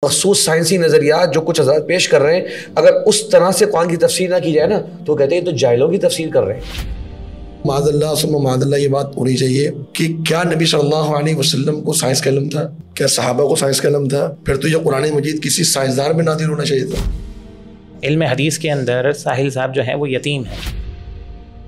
مخصوص سائنسی نظریات جو کچھ حضرات پیش کر رہے ہیں، اگر اس طرح سے قرآن کی تفسیر نہ کی جائے نا تو کہتے ہیں تو جاہلوں کی تفسیر کر رہے ہیں۔ معاذ اللہ ثم معاذ اللہ یہ بات ہونی چاہیے کہ کیا نبی صلی اللہ علیہ وسلم کو سائنس کا علم تھا؟ کیا صحابہ کو سائنس کا علم تھا؟ پھر تو یہ قرآن مجید کسی سائنسدان میں نازل ہونا چاہیے تھا۔ علم حدیث کے اندر ساحل صاحب جو ہیں وہ یتیم ہیں۔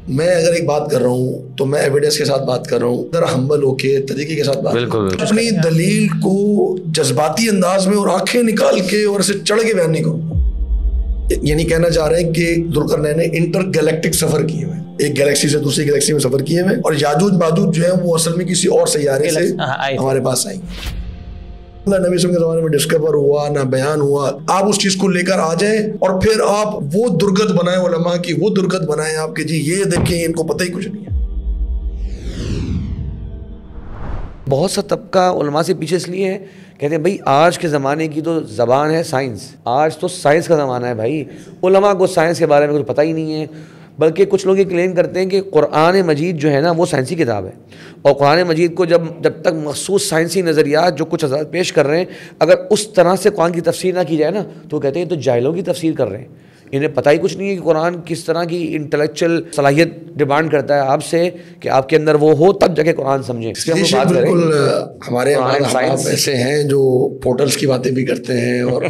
میں اگر ایک بات کر رہا ہوں تو میں ایویڈنس کے ساتھ بات کر رہا ہوں، ذرا ہمبل ہو کے طریقے کے ساتھ بات بالکل اپنی دلیل کو جذباتی انداز میں اور آنکھیں نکال کے اور اسے چڑھ کے بیان نہیں کروں۔ یعنی کہنا چاہ رہے ہیں کہ ذوالقرنین نے انٹر گیلیکٹک سفر کیے ہوئے، ایک گیلیکسی سے دوسری گیلیکسی میں سفر کیے ہوئے، اور یاجوج ماجوج جو ہے وہ اصل میں کسی اور سیارے سے ہمارے پاس آئیں گے۔ نبی صلی اللہ علیہ وسلم کے زمانے میں ڈسکور ہوا نہ بیان ہوا، آپ اس چیز کو لے کر آ جائیں اور پھر آپ وہ درگت بنائیں، علماء کی وہ درگت بنائیں آپ کہ جی یہ دیکھیں ان کو پتہ ہی کچھ نہیں ہے۔ بہت سا طبقہ علماء سے پیچھے اس لیے ہے، کہتے ہیں بھائی آج کے زمانے کی تو زبان ہے سائنس، آج تو سائنس کا زمانہ ہے بھائی، علماء کو سائنس کے بارے میں کچھ پتہ ہی نہیں ہے۔ بلکہ کچھ لوگ یہ کلیم کرتے ہیں کہ قرآن مجید جو ہے نا وہ سائنسی کتاب ہے، اور قرآن مجید کو جب تک مخصوص سائنسی نظریات جو کچھ حضرات پیش کر رہے ہیں اگر اس طرح سے قرآن کی تفسیر نہ کی جائے نا تو کہتے ہیں تو جاہلوں کی تفسیر کر رہے ہیں۔ انہیں پتہ ہی کچھ نہیں ہے کہ قرآن کس طرح کی انٹلیکچوئل صلاحیت ڈیمانڈ کرتا ہے آپ سے کہ آپ کے اندر وہ ہو تب جا کے قرآن سمجھیں۔ اس کی ہم بات کریں، بالکل ہمارے آپ ایسے ہیں جو پورٹلز کی باتیں بھی کرتے ہیں اور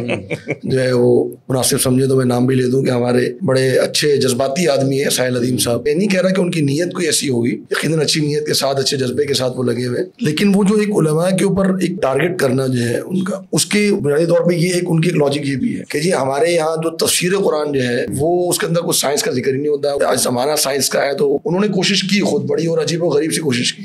جو ہے وہ مناسب سمجھے تو میں نام بھی لے دوں کہ ہمارے بڑے اچھے جذباتی آدمی ہیں ساحل عظیم صاحب۔ میں نہیں کہہ رہا کہ ان کی نیت کوئی ایسی ہوگی، یقیناً اچھی نیت کے ساتھ اچھے جذبے کے ساتھ وہ لگے ہوئے، لیکن وہ جو ایک علماء کے اوپر ایک ٹارگٹ کرنا جو ہے ان کا، اس کے بنیادی طور پہ یہ ایک ان کی ایک لاجک یہ بھی ہے کہ جی ہمارے یہاں جو تفسیر قرآن جو ہے وہ اس کے اندر کوئی سائنس کا ذکر ہی نہیں ہوتا۔ آج زمانہ سائنس کا ہے تو انہوں نے کوشش کی، خود بڑی اور عجیب و غریب سی کوشش کی۔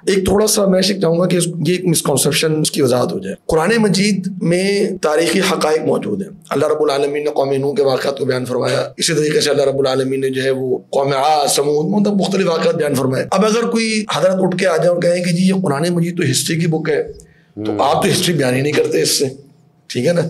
ایک تھوڑا سا میں چاہوں گا کہ یہ ایک مسکنسیپشن اس کی وضاحت ہو جائے۔ قرآن مجید میں تاریخی حقائق موجود ہیں۔ اللہ رب العالمین نے قوم نوح کے واقعات کو بیان فرمایا، اسی طریقے سے اللہ رب العالمین نے جو ہے وہ قوم عاد، سمود، مختلف واقعات بیان فرمائے۔ اب اگر کوئی حضرت اٹھ کے آ جائے اور کہیں کہ جی یہ قرآن مجید تو ہسٹری کی بک ہے، تو آپ تو ہسٹری بیان ہی نہیں کرتے اس سے، ٹھیک ہے نا۔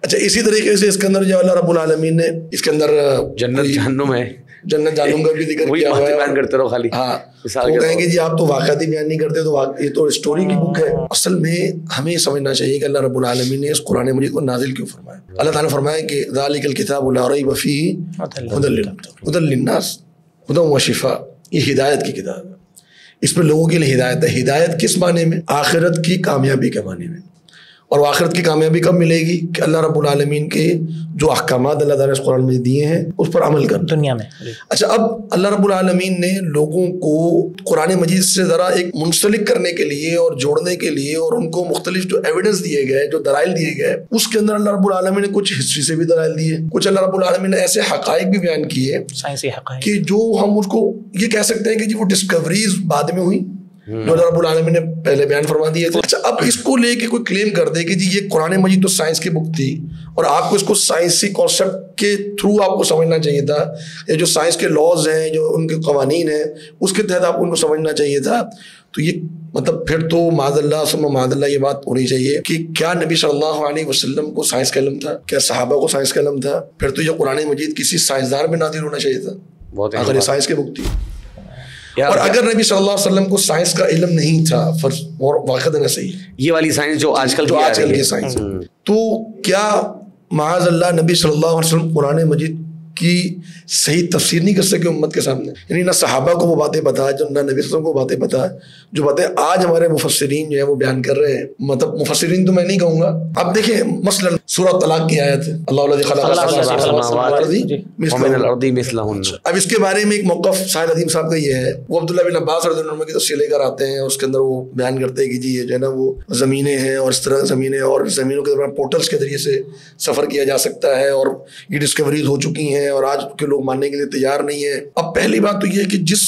اچھا اسی طریقے سے اس کے اندر جو اللہ رب العالمین نے اس کے اندر جنت جہنم ہے، جنت جہنم کا بھی ذکر کیا ہوا ہے، بیان کرتے رہو خالی۔ ہاں وہ کہیں گے جی آپ تو واقعات ہی بیان نہیں کرتے، تو یہ تو اسٹوری کی بک ہے۔ اصل میں ہمیں سمجھنا چاہیے کہ اللہ رب العالمین نے اس قرآن مجید کو نازل کیوں فرمایا۔ اللہ تعالیٰ نے فرمایا کہ ذالک الکتاب لا ریب فیہ ھدی للناس، ھدی وشفاء، یہ ہدایت کی کتاب ہے، اس میں لوگوں کے لیے ہدایت ہے۔ ہدایت کس معنی میں؟ آخرت کی کامیابی کے معنی میں۔ اور آخرت کی کامیابی کب ملے گی؟ کہ اللہ رب العالمین کے جو احکامات اللہ تعالیٰ نے اس قرآن میں دیے ہیں اس پر عمل کرنا دنیا میں۔ اچھا اب اللہ رب العالمین نے لوگوں کو قرآن مجید سے ذرا ایک منسلک کرنے کے لیے اور جوڑنے کے لیے اور ان کو مختلف جو ایویڈنس دیے گئے، جو دلائل دیے گئے، اس کے اندر اللہ رب العالمین نے کچھ ہسٹری سے بھی دلائل دیے، کچھ اللہ رب العالمین نے ایسے حقائق بھی بیان کیے سائنسی حقائق کہ جو ہم اس کو یہ کہہ سکتے ہیں کہ جی وہ ڈسکوریز بعد میں ہوئی جو اللہ رب العالمین نے پہلے بیان فرما دیے تھے۔ اچھا اب اس کو لے کے کوئی کلیم کر دے کہ جی یہ قرآن مجید تو سائنس کی بک تھی اور آپ کو اس کو سائنسی کانسیپٹ کے تھرو آپ کو سمجھنا چاہیے تھا، یا جو سائنس کے لاز ہیں، جو ان کے قوانین ہیں، اس کے تحت آپ ان کو سمجھنا چاہیے تھا، تو یہ مطلب پھر تو معاذ اللہ ثم معاذ اللہ یہ بات ہونی چاہیے کہ کیا نبی صلی اللہ علیہ وسلم کو سائنس کا علم تھا؟ کیا صحابہ کو سائنس کا علم تھا؟ پھر تو یہ قرآن مجید کسی سائنسدان میں نازل ہونا چاہیے تھا اگر یہ سائنس کی بک تھی۔ اور اگر نبی صلی اللہ علیہ وسلم کو سائنس کا علم نہیں تھا، اور واقعہ نہ صحیح یہ والی سائنس جو آج کل کی سائنس، تو کیا معاذ اللہ نبی صلی اللہ علیہ وسلم قرآن مجید کی صحیح تفسیر نہیں کر سکے امت کے سامنے؟ یعنی نہ صحابہ کو وہ باتیں پتہ، جو نہ نبی صلی اللہ علیہ وسلم کو باتیں پتہ، جو باتیں آج ہمارے مفسرین جو ہے وہ بیان کر رہے ہیں، مطلب مفسرین تو میں نہیں کہوں گا۔ اب دیکھیں مثلا سورہ طلاق کی آیت ہے، اللہ الذی خلق ومن الارض مثلہن۔ اب اس کے بارے میں ایک موقف ساحل عظیم صاحب کا یہ ہے، وہ عبداللہ بن عباس رضی اللہ عنہ کی تفسیر لے کر آتے ہیں، اس کے اندر وہ بیان کرتے ہیں کہ جی یہ جو ہے نا وہ زمینیں ہیں، اور اس طرح زمینیں اور زمینوں کے دوران پورٹلز کے ذریعے سے سفر کیا جا سکتا ہے، اور یہ ڈسکوریز ہو چکی ہیں اور آج کے لوگ ماننے کے لیے تیار نہیں ہے۔ اب پہلی بات تو یہ ہے کہ جس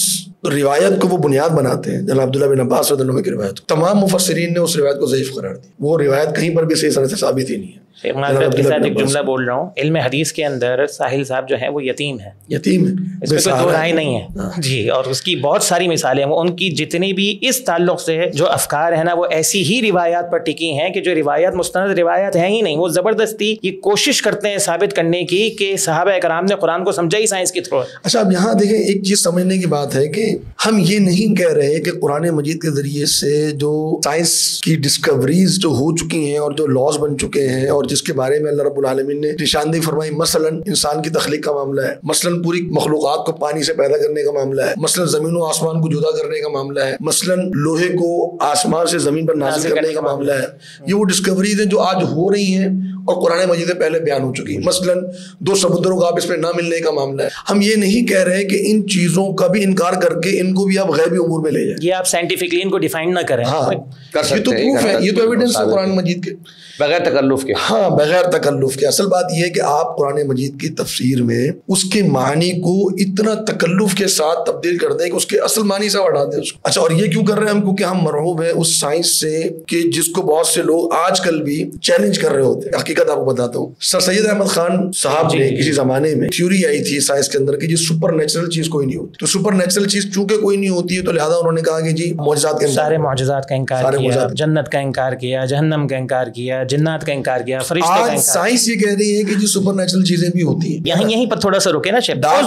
روایت کو وہ بنیاد بناتے ہیں، جناب عبداللہ بن عباس رضی اللہ عنہ کی روایت، تمام مفسرین نے اس روایت کو ضعیف قرار دی، وہ روایت کہیں پر بھی صحیح سند سے ثابت ہی نہیں ہے۔ معذرت کے ساتھ ایک جملہ بول رہا ہوں, علم حدیث کے اندر ساحل صاحب جو ہیں وہ یتیم ہے, اس میں کوئی دو رائے نہیں ہے جی. اور اس کی بہت ساری مثالیں ہیں, ان کی جتنی بھی اس تعلق سے جو افکار ہیں نا وہ ایسی ہی روایات پر ٹکی ہیں کہ جو روایات مستند روایات ہیں ہی نہیں, وہ زبردستی یہ کوشش کرتے ہیں ثابت کرنے کی کہ صحابہ کرام نے قرآن کو سمجھا ہی سائنس کے تھرو. اچھا اب یہاں دیکھیں ایک چیز سمجھنے کی بات ہے کہ ہم یہ نہیں کہہ رہے کہ قرآن مجید کے ذریعے سے جو سائنس کی ڈسکوریز جو ہو چکی ہیں اور جو لاز بن چکے ہیں اور جس کے بارے میں اللہ رب العالمین نے نشاندہی فرمائی, مثلا انسان کی تخلیق کا معاملہ ہے, مثلا پوری مخلوقات کو پانی سے پیدا کرنے کا معاملہ ہے, مثلا زمین و آسمان کو جدا کرنے کا معاملہ ہے, مثلا لوہے کو آسمان سے زمین پر نازل کرنے کا معاملہ ہے. یہ وہ ڈسکوریز ہیں جو آج ہو رہی ہیں اور قرآن مجید سے پہلے بیان ہو چکی ہیں. مثلا دو سمندروں کا آپس میں نہ ملنے کا معاملہ ہے. ہم یہ نہیں کہہ رہے کہ ان چیزوں کا بھی انکار کر کے ان کو بھی آپ غیبی امور میں لے جائیں, یہ آپ سائنٹیفکلی ان کو ڈیفائن نہ کریں. ہاں یہ تو پروف ہے, یہ تو ایویڈنس ہے قرآن مجید کے بغیر تکلف کے. ہاں بغیر تکلف کے. اصل بات یہ ہے کہ آپ قرآن مجید کی تفسیر میں اس کے معنی کو اتنا تکلف کے ساتھ تبدیل کر دیں کہ اس کے اصل معنی سے ہٹا دیں اس کو. اچھا اور یہ کیوں کر رہے ہیں ہم, کیونکہ ہم مرعوب ہیں اس سائنس سے کہ جس کو بہت سے لوگ آج کل بھی چیلنج کر رہے ہوتے ہیں. حقیقت آپ کو بتاتا ہوں, سر سید احمد خان صاحب نے کسی زمانے میں تھیوری آئی تھی سائنس کے اندر کہ جی سپر نیچرل چیز کوئی نہیں ہوتی. تو سپر نیچرل چیز چونکہ کوئی نہیں ہوتی ہے تو لہٰذا انہوں نے کہا کہ جی معجزات کے سارے معجزات کا انکار کیا, جنت کا انکار کیا, جہنم کا انکار کیا, جنات کا انکار کیا, فرشتوں کا انکار. سائنس یہ کہہ رہی ہے کہ جی سپر نیچرل چیزیں بھی ہوتی ہیں. یہیں پر تھوڑا سا رکے نا شیخ, اس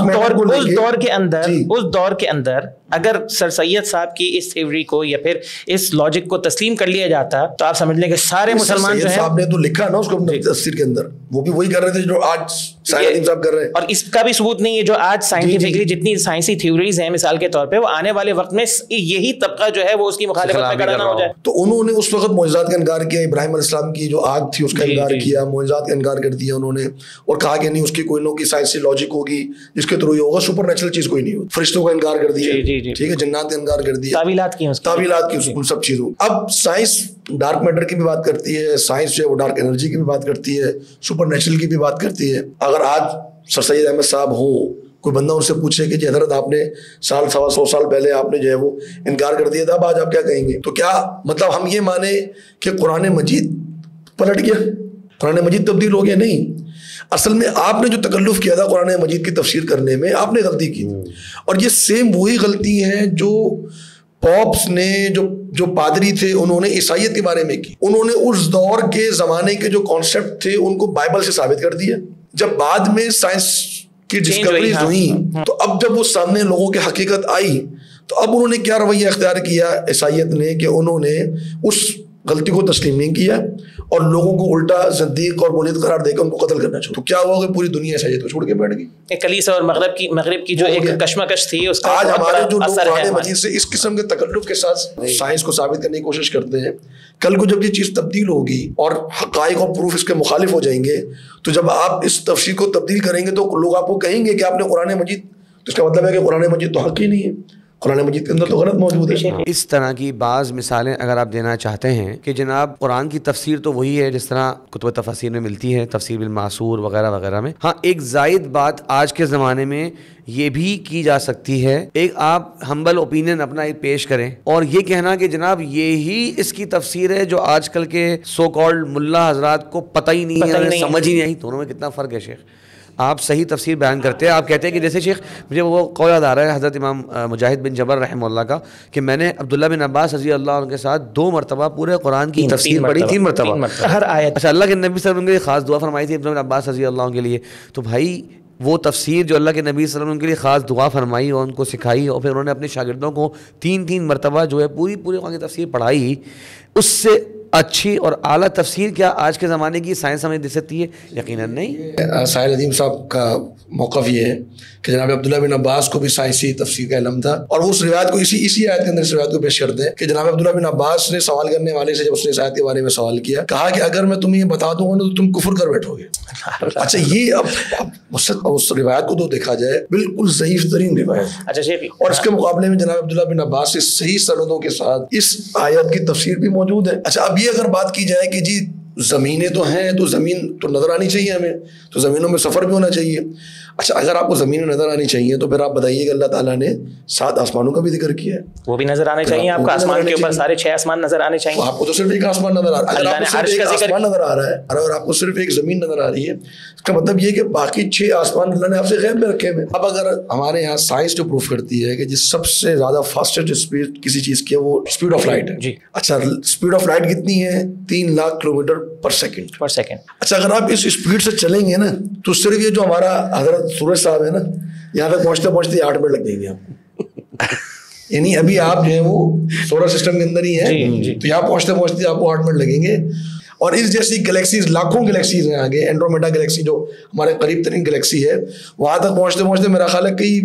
دور کے اندر اگر سر سید صاحب کی اس تھیوری کو یا پھر اس لاجک کو تسلیم کر لیا جاتا تو آپ سمجھ لیں کہ سارے مسلمان جو ہیں, صاحب نے تو لکھا نا اس کو تفسیر کے اندر, وہ بھی وہی کر رہے تھے جو آج صاحب کر رہے ہیں. اور اس کا بھی ثبوت نہیں ہے جو آج سائنٹیفکلی جتنی سائنسی تھیوریز ہیں مثال کے طور پہ, وہ آنے والے وقت میں یہی طبقہ جو ہے وہ اس کی مخالفت میں کھڑا نہ ہو جائے. تو انہوں نے اس وقت معجزات کا انکار کیا, ابراہیم علیہ السلام کی جو آگ تھی اس کا انکار کیا, معجزات کا انکار کر دیا انہوں نے, اور کہا کہ نہیں اس کی کوئی نہ کوئی سائنسی لاجک ہوگی جس کے تھرو یہ ہوگا, سپر نیچرل چیز کوئی نہیں ہوتی. فرشتوں کا انکار کر دیا, ٹھیک ہے, جنات کا انکار کر دیا, تعویلات کی ان سب چیزوں. اب سائنس ڈارک میٹر کی بھی بات کرتی ہے, سائنس جو ہے وہ ڈارک انرجی کی بھی بات کرتی ہے, سپر نیچرل کی بھی بات کرتی ہے. اگر آج سر سید احمد صاحب ہوں, کوئی بندہ ان سے پوچھے کہ جی حضرت آپ نے سال سوا 100 سال پہلے آپ نے جو ہے وہ انکار کر دیا تھا, اب آج آپ کیا کہیں گے؟ تو کیا مطلب ہم یہ مانیں کہ قرآن مجید پلٹ گیا, قرآن مجید تبدیل ہو گیا؟ نہیں. اصل میں آپ نے جو تکلف کیا تھا قرآن مجید کی تفسیر کرنے میں, آپ نے غلطی کی, اور یہ سیم وہی غلطی ہے جو پاپس نے, جو پادری تھے انہوں نے عیسائیت کے بارے میں کی. انہوں نے اس دور کے زمانے کے جو کانسیپٹ تھے ان کو بائبل سے ثابت کر دیا. جب بعد میں سائنس کی ڈسکوریز ہوئیں تو اب جب وہ سامنے لوگوں کی حقیقت آئی تو اب انہوں نے کیا رویہ اختیار کیا عیسائیت نے, کہ انہوں نے اس غلطی کو تسلیم نہیں کیا اور لوگوں کو الٹا زندیق اور ملحد قرار دے کر ان کو قتل کرنا چاہیے. تو کیا ہوا کہ پوری دنیا عیسائیت کو چھوڑ کے بیٹھ گئی. کلیسا اور مغرب کی جو ایک کشمکش تھی اس کا آج ہمارے جو لوگ قرآن مجید سے اس قسم کے تکلف کے ساتھ سائنس کو ثابت کرنے کی کوشش کرتے ہیں, کل کو جب یہ چیز تبدیل ہوگی اور حقائق اور پروف اس کے مخالف ہو جائیں گے, تو جب آپ اس تفسیر کو تبدیل کریں گے تو لوگ آپ کو کہیں گے کہ آپ نے قرآن مجید, تو اس کا مطلب ہے کہ قرآن مجید تو حق ہی نہیں ہے, قرآن مجید کے اندر تو غلط موجود ہے. اس طرح کی بعض مثالیں اگر آپ دینا چاہتے ہیں کہ جناب قرآن کی تفسیر تو وہی ہے جس طرح کتب تفاسیر میں ملتی ہے, تفسیر بالمعصور وغیرہ وغیرہ میں. ہاں ایک زائد بات آج کے زمانے میں یہ بھی کی جا سکتی ہے, ایک آپ ہمبل اوپینین اپنا ایک پیش کریں اور یہ کہنا کہ جناب یہی اس کی تفسیر ہے جو آج کل کے سو کالڈ ملا حضرات کو پتہ ہی نہیں ہے, سمجھ ہی نہیں آئی. دونوں میں کتنا فرق ہے شیخ. آپ صحیح تفسیر بیان کرتے ہیں, آپ کہتے ہیں کہ جیسے شیخ مجھے وہ قول یاد آ رہا ہے حضرت امام مجاہد بن جبر رحمہ اللہ کا, کہ میں نے عبداللہ بن عباس رضی اللہ عنہ کے ساتھ 2 مرتبہ پورے قرآن کی تفسیر پڑھی, 3 مرتبہ ہر آیت. اچھا, اللہ کے نبی صلی اللہ علیہ وسلم کے لیے خاص دعا فرمائی تھی عبداللہ بن عباس رضی اللہ عنہ کے لیے. تو بھائی وہ تفسیر جو اللہ کے نبی صلی اللہ علیہ وسلم کے لیے خاص دعا فرمائی اور ان کو سکھائی, اور پھر انہوں نے اپنے شاگردوں کو 3 مرتبہ جو ہے پوری قرآن کی تفسیر پڑھائی, اس سے اچھی اور اعلیٰ تفسیر کیا آج کے زمانے کی سائنس ہمیں دے سکتی ہے؟ یقیناً نہیں. ساحل ندیم صاحب کا موقف یہ ہے کہ جناب عبداللہ بن عباس کو بھی سائنسی تفسیر کا علم تھا, اور وہ اس روایت کو اسی آیت کے اندر اس روایت کو پیش کرتے ہیں کہ جناب عبداللہ بن عباس نے سوال کرنے والے سے جب اس نے اس آیت کے بارے میں سوال کیا, کہا کہ اگر میں تمہیں یہ بتا دوں گا تو تم کفر کر بیٹھو گے. اچھا یہ اب اس روایت کو تو دیکھا جائے بالکل ضعیف ترین روایت. اچھا شیخ, اور اس کے مقابلے میں جناب عبداللہ بن عباس سے صحیح سندوں کے ساتھ اس آیت کی تفسیر بھی موجود ہے. اچھا اب یہ اگر بات کی جائے کہ جی زمینیں تو ہیں تو زمین تو نظر آنی چاہیے ہمیں, تو زمینوں میں سفر بھی ہونا چاہیے. اچھا اگر آپ کو زمینیں نظر آنی چاہیے تو پھر آپ بتائیے کہ اللہ تعالیٰ نے 7 آسمانوں کا بھی ذکر کیا ہے, وہ بھی نظر آنے چاہیے آپ کو, آسمان کے اوپر سارے 6 آسمان نظر آنے چاہیے. آپ کو تو صرف ایک آسمان نظر آ رہا ہے, اگر آپ کو صرف ایک آسمان نظر آ رہا ہے اور اگر آپ کو صرف ایک زمین نظر آ رہی ہے, اس کا مطلب یہ کہ باقی 6 آسمان اللہ نے آپ سے غیب میں رکھے ہوئے. اب اگر ہمارے یہاں سائنس جو پروف کرتی ہے کہ جس سب سے زیادہ فاسٹسٹ اسپیڈ کسی چیز کی ہے وہ اسپیڈ آف لائٹ ہے. جی اچھا اسپیڈ آف لائٹ کتنی ہے؟ 3 لاکھ کلومیٹر پر سیکنڈ. اچھا اگر آپ اس اسپیڈ سے چلیں گے نا تو صرف یہ جو ہمارا حضرت سورج صاحب ہے نا, یہاں تک پہنچتے پہنچتے 8 منٹ لگ جائیں گے آپ کو. یعنی ابھی آپ جو ہے وہ سولر سسٹم کے اندر ہی ہیں تو یہاں پہنچتے پہنچتے آپ کو 8 منٹ لگیں گے. اور اس جیسی گلیکسیز لاکھوں گلیکسیز ہیں آگے, اینڈرومیڈا گلیکسی جو ہمارے قریب ترین گلیکسی ہے, وہاں تک پہنچتے پہنچتے میرا خیال ہے کئی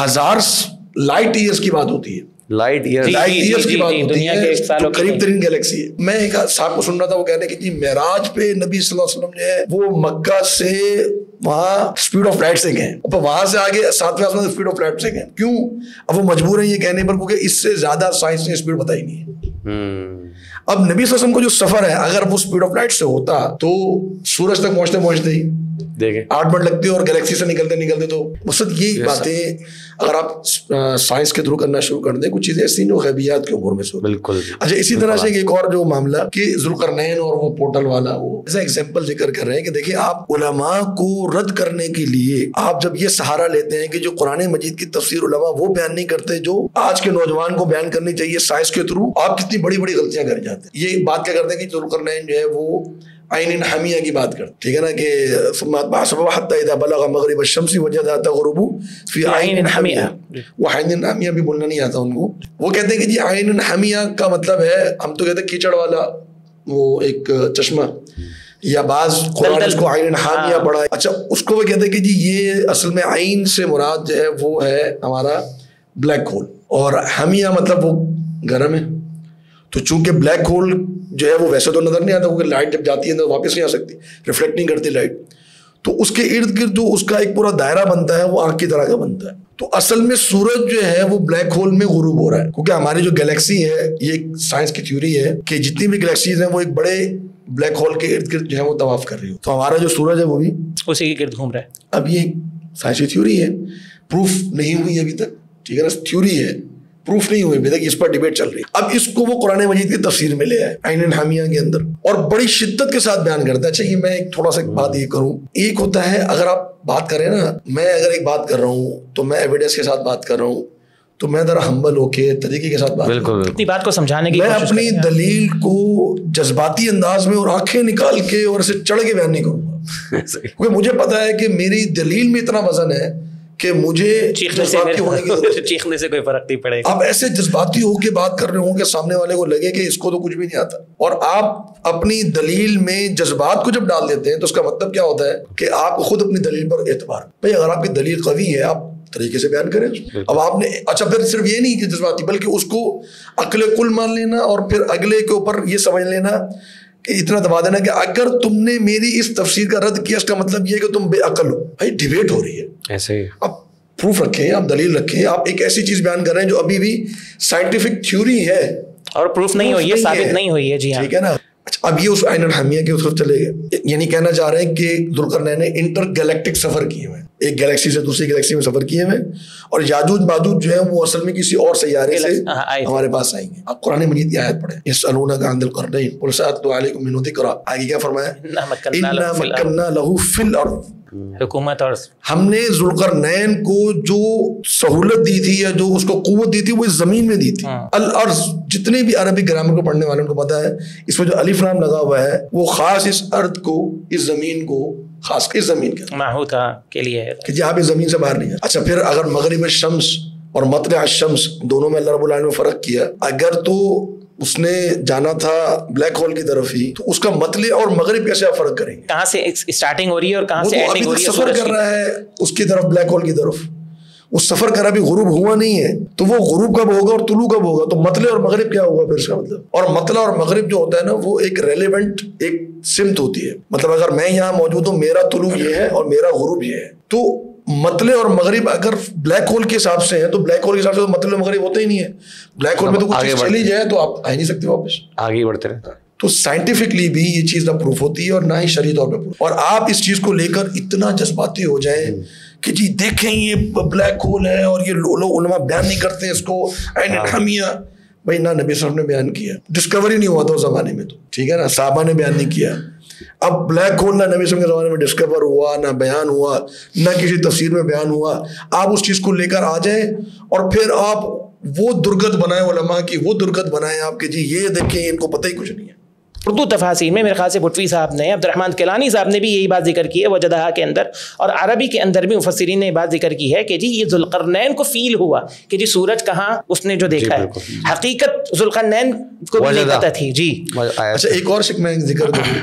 1000 لائٹ ایئرس کی بات ہوتی ہے. لائٹ ایئرس کی بات ہوتی ہے, جو قریب ترین گلیکسی ہے. میں ایک صاحب کو سن رہا تھا, وہ کہنے کہ جی معراج پہ نبی صلی اللہ علیہ وسلم جو ہے وہ مکہ سے وہاں اسپیڈ آف لائٹ سے گئے, اور وہاں سے آگے 7ویں آسمان اسپیڈ آف لائٹ سے گئے. کیوں؟ اب وہ مجبور ہیں یہ کہنے پر کیونکہ اس سے زیادہ سائنس نے اسپیڈ بتائی نہیں ہے. اب نبی صلی اللہ علیہ وسلم کو جو سفر ہے اگر وہ اسپیڈ آف لائٹ سے ہوتا تو سورج تک پہنچتے پہنچتے ہی 8 منٹ لگتے اور گلیکسی سے نکلتے نکلتے. تو مقصد یہی باتیں اگر آپ سائنس کے تھرو کرنا شروع کر دیں, کچھ چیزیں ایسی جو غیبیات کے امور میں سے. بالکل. اچھا اسی طرح سے ایک اور جو معاملہ کہ ذوالقرنین اور وہ پورٹل والا, وہ ایسا ایگزامپل ذکر کر رہے ہیں کہ دیکھیں آپ علماء کو رد کرنے کے لیے آپ جب یہ سہارا لیتے ہیں کہ جو قرآن مجید کی تفسیر علماء وہ بیان نہیں کرتے جو آج کے نوجوان کو بیان کرنی چاہیے سائنس کے تھرو, آپ کتنی بڑی بڑی غلطیاں کر جاتے ہیں. یہ بات کیا کرتے ہیں کہ ذوالقرنین جو ہے وہ عین حمیہ کی بات کرتے, ٹھیک ہے نا, کہ حتی اذا بلغ مغرب الشمس وجدها تغرب فی عین حمیہ. وہ عین حمیہ بھی بولنا نہیں آتا ان کو. وہ کہتے ہیں کہ جی عین حمیہ کا مطلب ہے, ہم تو کہتے ہیں کیچڑ والا وہ ایک چشمہ, یا بعض قرآن اس کو عین حامیہ پڑھا ہے. اچھا اس کو وہ کہتے ہیں کہ جی یہ اصل میں عین سے مراد جو ہے وہ ہے ہمارا بلیک ہول, اور حمیہ مطلب وہ گرم ہے. تو چونکہ بلیک ہول جو ہے وہ ویسے تو نظر نہیں آتا کیونکہ لائٹ جب جاتی ہے تو واپس نہیں آ سکتی, ریفلیکٹ نہیں کرتی لائٹ, تو اس کے ارد گرد جو اس کا ایک پورا دائرہ بنتا ہے وہ آنکھ کی طرح کا بنتا ہے. تو اصل میں سورج جو ہے وہ بلیک ہول میں غروب ہو رہا ہے, کیونکہ ہماری جو گلیکسی ہے یہ ایک سائنس کی تھیوری ہے کہ جتنی بھی گلیکسیز ہیں وہ ایک بڑے بلیک ہول کے ارد گرد جو ہے وہ طواف کر رہی ہو, تو ہمارا جو سورج ہے وہ بھی اسی کے گرد گھوم رہا ہے. اب یہ سائنسی تھیوری ہے, پروف نہیں ہوئی ابھی تک, ٹھیک ہے نا, تھیوری ہے, پروف نہیں ہوئی ابھی تک, اس پر ڈیبیٹ چل رہی ہے. اب اس کو وہ قرآن مجید کی تفسیر میں لے آئے عین حامیہ کے اندر اور بڑی شدت کے ساتھ بیان کرتا ہے. اچھا یہ میں ایک تھوڑا سا بات یہ کروں, ایک ہوتا ہے اگر آپ بات کریں نا, میں اگر ایک بات کر رہا ہوں تو میں ایویڈنس کے ساتھ بات کر رہا ہوں, تو میں ذرا ہمبل ہو کے طریقے کے ساتھ اپنی بات کو سمجھانے کی میں اپنی دلیل کو جذباتی انداز میں اور آنکھیں نکال کے اور اسے چڑھ کے بیان نہیں کروں گا, کیونکہ مجھے پتا ہے کہ میری دلیل میں اتنا وزن ہے کہ مجھے چیخنے سے کوئی فرق نہیں پڑے گا. آپ ایسے جذباتی ہو کے بات کر رہے ہوں کہ سامنے والے کو لگے کہ اس کو تو کچھ بھی نہیں آتا, اور آپ اپنی دلیل میں جذبات کو جب ڈال دیتے ہیں تو اس کا مطلب کیا ہوتا ہے کہ آپ خود اپنی دلیل پر اعتبار, بھائی اگر آپ کی دلیل قوی ہے آپ طریقے سے بیان کریں. اب آپ نے اچھا پھر صرف یہ نہیں کہ جذباتی بلکہ اس کو عقل کل مان لینا اور پھر اگلے کے اوپر یہ سمجھ لینا کہ اتنا دبا دینا کہ اگر تم نے میری اس تفسیر کا رد کیا اس کا مطلب یہ کہ تم بے عقل ہو. بھائی ڈیبیٹ ہو رہی ہے ایسے, آپ پروف رکھیں, آپ دلیل رکھیں, آپ ایک ایسی چیز بیان کر رہے ہیں جو ابھی بھی سائنٹیفک تھیوری ہے اور پروف نہیں ہوئی ہے, ثابت نہیں ہوئی ہے. جی ہاں ٹھیک ہے نا. اچھا اب یہ اس عین الحامیہ کے طرف چلے گئے, یعنی کہنا چاہ رہے ہیں کہ ذوالقرنین نے انٹر گلیکٹک سفر کیے ہوئے, ایک گلیکسی سے دوسری گلیکسی میں سفر کیے ہوئے, اور یاجوج ماجوج جو ہے وہ اصل میں کسی اور سیارے سے ہمارے پاس آئیں گے. اب قرآن مجید کی آیت پڑھیں, یسألونک عن ذی القرنین قل سأتلو علیکم منہ ذکرا. آگے کیا فرمایا, انا مکننا لہ فی الارض, حکومت, اور ہم نے ذوالقرنین کو جو سہولت دی تھی یا جو اس کو قوت دی تھی وہ اس زمین میں دی تھی. الارض, جتنے بھی عربی گرامر کو پڑھنے والوں کو پتا ہے اس میں جو الف لام لگا ہوا ہے وہ خاص اس ارض کو, اس زمین کو, خاص اس زمین کے ماحوتا کے لیے ہے کہ جہاں پہ زمین سے باہر نہیں ہے. اچھا پھر اگر مغرب الشمس اور مطلع الشمس دونوں میں اللہ رب العالمین نے فرق کیا, اگر تو اس نے جانا تھا بلیک ہول کی طرف ہی تو اس کا مطلع اور مغرب کیسے آپ فرق کریں گے, کہاں سے اسٹارٹنگ ہو رہی ہے اور کہاں سے اینڈنگ ہو رہی ہے. سفر کر رہا ہے اس کی طرف, بلیک ہول کی طرف, اس سفر کر ابھی غروب ہوا نہیں ہے, تو وہ غروب کب ہوگا اور طلوع کب ہوگا, تو مطلع اور مغرب کیا ہوگا پھر اس کا مطلب. اور مطلع اور مغرب جو ہوتا ہے نا وہ ایک ریلیونٹ ایک سمت ہوتی ہے, مطلب اگر میں یہاں موجود ہوں میرا طلوع یہ ہے اور میرا غروب یہ ہے, تو مطلع اور مغرب اگر بلیک ہول کے حساب سے ہیں تو بلیک ہول کے حساب سے تو مطلع مغرب ہوتا ہی نہیں ہے. بلیک ہول میں تو کچھ چلی جائے تو آپ آ نہیں سکتے واپس, آگے بڑھتے رہے. تو سائنٹیفکلی بھی یہ چیز نہ پروف ہوتی ہے اور نہ ہی شرعی طور پہ پروف. اور آپ اس چیز کو لے کر اتنا جذباتی ہو جائیں کہ جی دیکھیں یہ بلیک ہول ہے اور یہ لوگ علماء بیان نہیں کرتے اس کو عین حمیہ. بھائی نہ نبی صلی اللہ علیہ وسلم نے بیان کیا, ڈسکوری نہیں ہوا تھا اس زمانے میں, تو ٹھیک ہے نا, صحابہ نے بیان نہیں کیا. اب بلیک ہول نہ نبی صلی اللہ علیہ وسلم کے زمانے میں ڈسکور ہوا, نہ بیان ہوا, نہ کسی تفسیر میں بیان ہوا. آپ اس چیز کو لے کر آ جائیں اور پھر آپ وہ درگت بنائیں علماء کی, وہ درگت بنائیں آپ کہ جی یہ دیکھیں ان کو پتہ ہی کچھ نہیں ہے. اردو تفاسیر میں میرے خیال سے بھٹوی صاحب نے, عبد الرحمن کیلانی صاحب نے بھی یہی بات ذکر کی ہے وجدہ کے اندر, اور عربی کے اندر بھی مفسرین نے یہ بات ذکر کی ہے کہ جی یہ ذوالقرنین کو فیل ہوا کہ جی سورج کہاں اس نے جو دیکھا ہے, حقیقت ذوالقرنین کو بھی نہیں پتہ تھی. جی اچھا ایک اور شک میں ذکر کروں,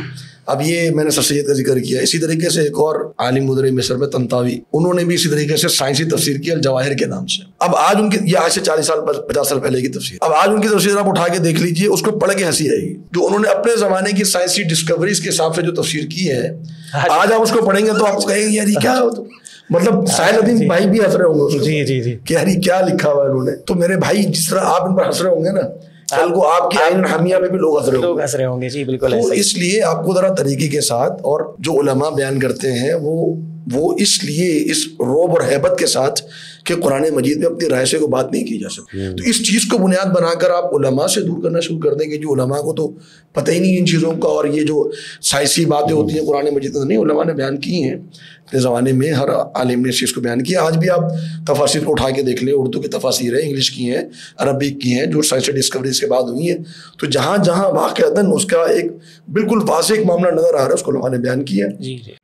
اب یہ میں نے سر سید کا ذکر کیا, اسی طریقے سے ایک اور عالم مدرے مصر میں طنطاوی, انہوں نے بھی اسی طریقے سے سائنسی تفسیر کی الجواہر کے نام سے. اب آج ان کی, یہ آج سے 40 سال 50 سال پہلے کی تفسیر, اب آج ان کی تفسیر آپ اٹھا کے دیکھ لیجئے, اس کو پڑھ کے ہنسی آئے گی. جو انہوں نے اپنے زمانے کی سائنسی ڈسکوریز کے حساب سے جو تفسیر کی ہے, آج آپ اس کو پڑھیں گے تو آپ کو کہیں گے یار یہ کیا ہو, تو مطلب ساحل الدین بھائی بھی ہنس رہے ہوں گے جی جی جی کہ یار کیا لکھا ہوا ہے انہوں نے. تو میرے بھائی جس طرح آپ ان پر ہنس رہے ہوں گے نا, کل کو آپ کی عین حمیہ میں بھی لوگ ہنس رہے ہوں گے. جی بالکل. تو اس لیے آپ کو ذرا طریقے کے ساتھ, اور جو علماء بیان کرتے ہیں وہ اس لیے اس روب اور ہیبت کے ساتھ کہ قرآن مجید میں اپنی رائے سے کوئی بات نہیں کی جا سکتی, تو اس چیز کو بنیاد بنا کر آپ علماء سے دور کرنا شروع کر دیں گے. جو علماء کو تو پتہ ہی نہیں ان چیزوں کا, اور یہ جو سائنسی باتیں ہوتی ہیں قرآن مجید میں نہیں, علماء نے بیان کی ہیں اپنے زمانے میں, ہر عالم نے اس چیز کو بیان کیا. آج بھی آپ تفاسیر کو اٹھا کے دیکھ لیں, اردو کی تفاسیر ہیں, انگلش کی ہیں, عربک کی ہیں, جو سائنسی ڈسکوریز کے بعد ہوئی ہیں, تو جہاں جہاں واقعتاً اس کا ایک بالکل واضح معاملہ نظر آ رہا ہے اس کو علماء نے بیان کیا. جی جی